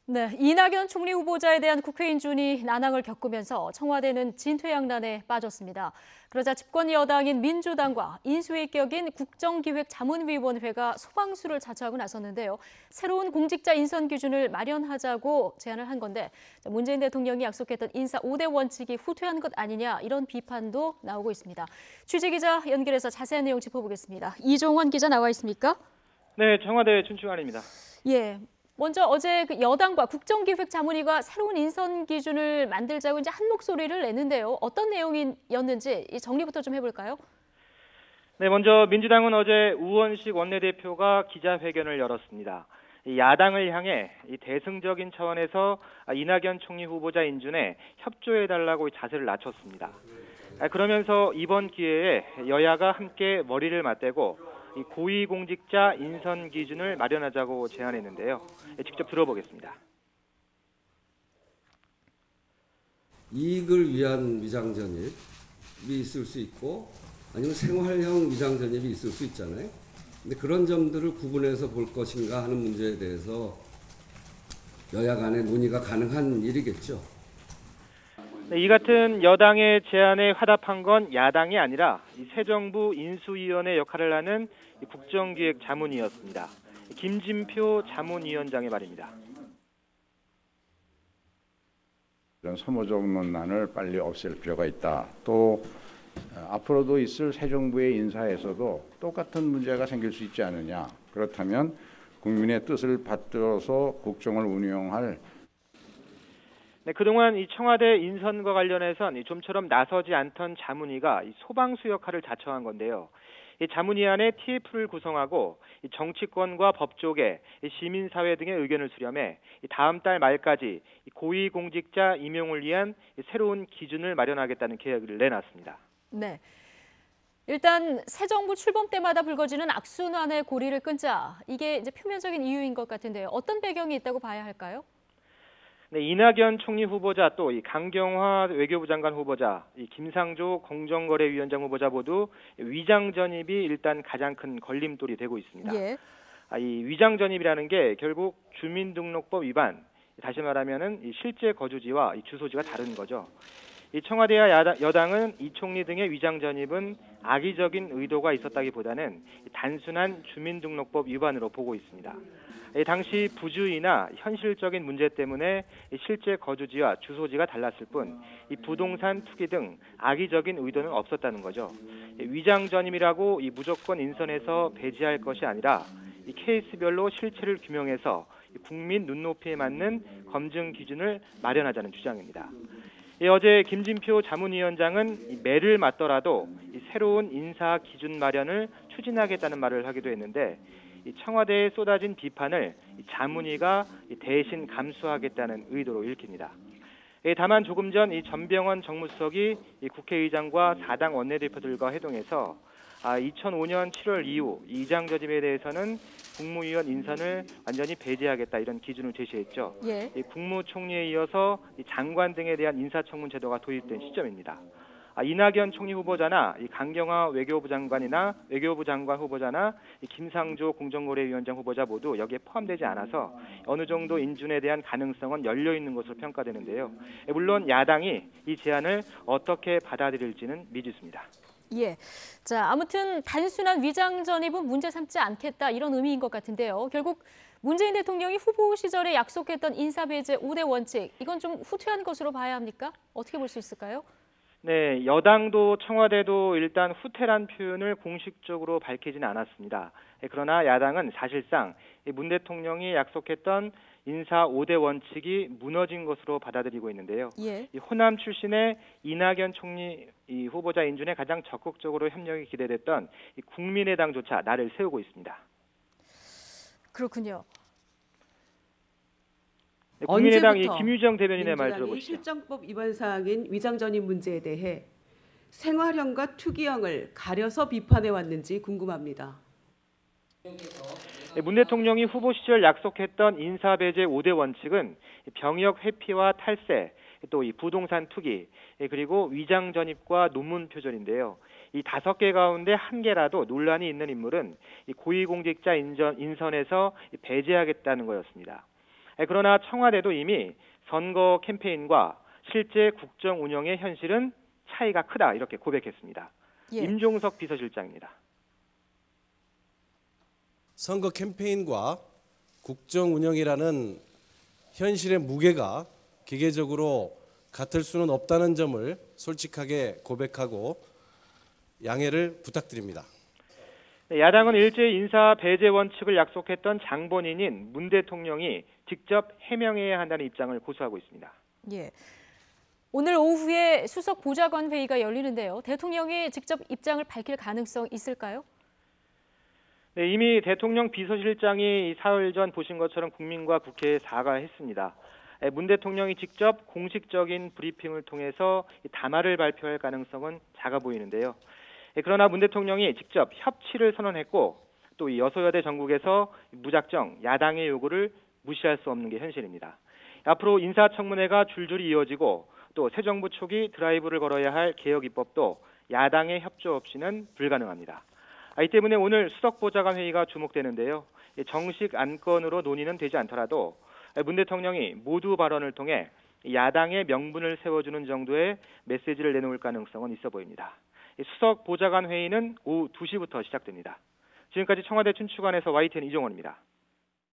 네, 이낙연 총리 후보자에 대한 국회 인준이 난항을 겪으면서 청와대는 진퇴양난에 빠졌습니다. 그러자 집권 여당인 민주당과 인수위 격인 국정기획자문위원회가 소방수를 자처하고 나섰는데요. 새로운 공직자 인선 기준을 마련하자고 제안을 한 건데 문재인 대통령이 약속했던 인사 5대 원칙이 후퇴한 것 아니냐 이런 비판도 나오고 있습니다. 취재기자 연결해서 자세한 내용 짚어보겠습니다. 이종원 기자 나와 있습니까? 네, 청와대 춘추관입니다. 예. 먼저 어제 여당과 국정기획자문위가 새로운 인선 기준을 만들자고 이제 한 목소리를 냈는데요. 어떤 내용이었는지 이 정리부터 좀 해볼까요? 네, 먼저 민주당은 어제 우원식 원내대표가 기자회견을 열었습니다. 야당을 향해 대승적인 차원에서 이낙연 총리 후보자 인준에 협조해달라고 자세를 낮췄습니다. 그러면서 이번 기회에 여야가 함께 머리를 맞대고 고위공직자 인선 기준을 마련하자고 제안했는데요. 직접 들어보겠습니다. 이익을 위한 위장 전입이 있을 수 있고 아니면 생활형 위장 전입이 있을 수 있잖아요. 근데 그런 점들을 구분해서 볼 것인가 하는 문제에 대해서 여야 간의 논의가 가능한 일이겠죠. 네, 이 같은 여당의 제안에 화답한 건 야당이 아니라 새 정부 인수위원회 역할을 하는 국정기획자문위였습니다. 김진표 자문위원장의 말입니다. 이런 소모적 논란을 빨리 없앨 필요가 있다. 또 앞으로도 있을 새 정부의 인사에서도 똑같은 문제가 생길 수 있지 않느냐. 그렇다면 국민의 뜻을 받들어서 국정을 운영할 네, 그동안 이 청와대 인선과 관련해선 좀처럼 나서지 않던 자문위가 소방수 역할을 자처한 건데요. 이 자문위안에 TF를 구성하고 정치권과 법조계, 시민사회 등의 의견을 수렴해 다음 달 말까지 고위공직자 임용을 위한 새로운 기준을 마련하겠다는 계획을 내놨습니다. 네. 일단 새 정부 출범 때마다 불거지는 악순환의 고리를 끊자. 이게 이제 표면적인 이유인 것 같은데요. 어떤 배경이 있다고 봐야 할까요? 네, 이낙연 총리 후보자 또 이 강경화 외교부 장관 후보자, 이 김상조 공정거래위원장 후보자 모두 위장 전입이 일단 가장 큰 걸림돌이 되고 있습니다. 예. 이 위장 전입이라는 게 결국 주민등록법 위반, 다시 말하면은 이 실제 거주지와 이 주소지가 다른 거죠. 이 청와대와 여당은 이 총리 등의 위장 전입은 악의적인 의도가 있었다기보다는 단순한 주민등록법 위반으로 보고 있습니다. 당시 부주의나 현실적인 문제 때문에 실제 거주지와 주소지가 달랐을 뿐 이 부동산 투기 등 악의적인 의도는 없었다는 거죠. 위장 전입이라고 이 무조건 인선에서 배제할 것이 아니라 이 케이스별로 실체를 규명해서 국민 눈높이에 맞는 검증 기준을 마련하자는 주장입니다. 어제 김진표 자문위원장은 매를 맞더라도 새로운 인사 기준 마련을 추진하겠다는 말을 하기도 했는데 청와대에 쏟아진 비판을 자문위가 대신 감수하겠다는 의도로 읽힙니다. 다만 조금 전 전병헌 정무수석이 국회의장과 4당 원내대표들과 회동해서 2005년 7월 이후 이장 전입에 대해서는 국무위원 인선을 완전히 배제하겠다 이런 기준을 제시했죠. 예. 국무총리에 이어서 장관 등에 대한 인사청문 제도가 도입된 시점입니다. 이낙연 총리 후보자나 강경화 외교부 장관이나 외교부 장관 후보자나 김상조 공정거래위원장 후보자 모두 여기에 포함되지 않아서 어느 정도 인준에 대한 가능성은 열려 있는 것으로 평가되는데요. 물론 야당이 이 제안을 어떻게 받아들일지는 미지수입니다. 예. 자, 아무튼 단순한 위장 전입은 문제 삼지 않겠다 이런 의미인 것 같은데요. 결국 문재인 대통령이 후보 시절에 약속했던 인사 배제 5대 원칙, 이건 좀 후퇴한 것으로 봐야 합니까? 어떻게 볼 수 있을까요? 네, 여당도 청와대도 일단 후퇴란 표현을 공식적으로 밝히지는 않았습니다. 그러나 야당은 사실상 문 대통령이 약속했던 인사 5대 원칙이 무너진 것으로 받아들이고 있는데요. 예. 호남 출신의 이낙연 총리 후보자 인준에 가장 적극적으로 협력이 기대됐던 국민의당조차 날을 세우고 있습니다. 그렇군요. 네, 국민의당 언제부터 김유정 대변인의 말 민주당이 들어보시죠. 실정법 위반 사항인 위장 전입 문제에 대해 생활형과 투기형을 가려서 비판해 왔는지 궁금합니다. 문 대통령이 후보 시절 약속했던 인사 배제 5대 원칙은 병역 회피와 탈세, 또 이 부동산 투기, 그리고 위장 전입과 논문 표절인데요. 이 5개 가운데 1개라도 논란이 있는 인물은 고위공직자 인선에서 배제하겠다는 거였습니다. 그러나 청와대도 이미 선거 캠페인과 실제 국정 운영의 현실은 차이가 크다 이렇게 고백했습니다. 예. 임종석 비서실장입니다. 선거 캠페인과 국정 운영이라는 현실의 무게가 기계적으로 같을 수는 없다는 점을 솔직하게 고백하고 양해를 부탁드립니다. 야당은 일제히 인사 배제 원칙을 약속했던 장본인인 문 대통령이 직접 해명해야 한다는 입장을 고수하고 있습니다. 예. 오늘 오후에 수석 보좌관 회의가 열리는데요. 대통령이 직접 입장을 밝힐 가능성 있을까요? 네, 이미 대통령 비서실장이 사흘 전 보신 것처럼 국민과 국회에 사과했습니다. 문 대통령이 직접 공식적인 브리핑을 통해서 담화를 발표할 가능성은 작아 보이는데요. 그러나 문 대통령이 직접 협치를 선언했고 또 이 여소야대 전국에서 무작정 야당의 요구를 무시할 수 없는 게 현실입니다. 앞으로 인사청문회가 줄줄이 이어지고 또 새 정부 초기 드라이브를 걸어야 할 개혁 입법도 야당의 협조 없이는 불가능합니다. 이 때문에 오늘 수석보좌관 회의가 주목되는데요. 정식 안건으로 논의는 되지 않더라도 문 대통령이 모두 발언을 통해 야당의 명분을 세워주는 정도의 메시지를 내놓을 가능성은 있어 보입니다. 수석보좌관 회의는 오후 2시부터 시작됩니다. 지금까지 청와대 춘추관에서 YTN 이종원입니다.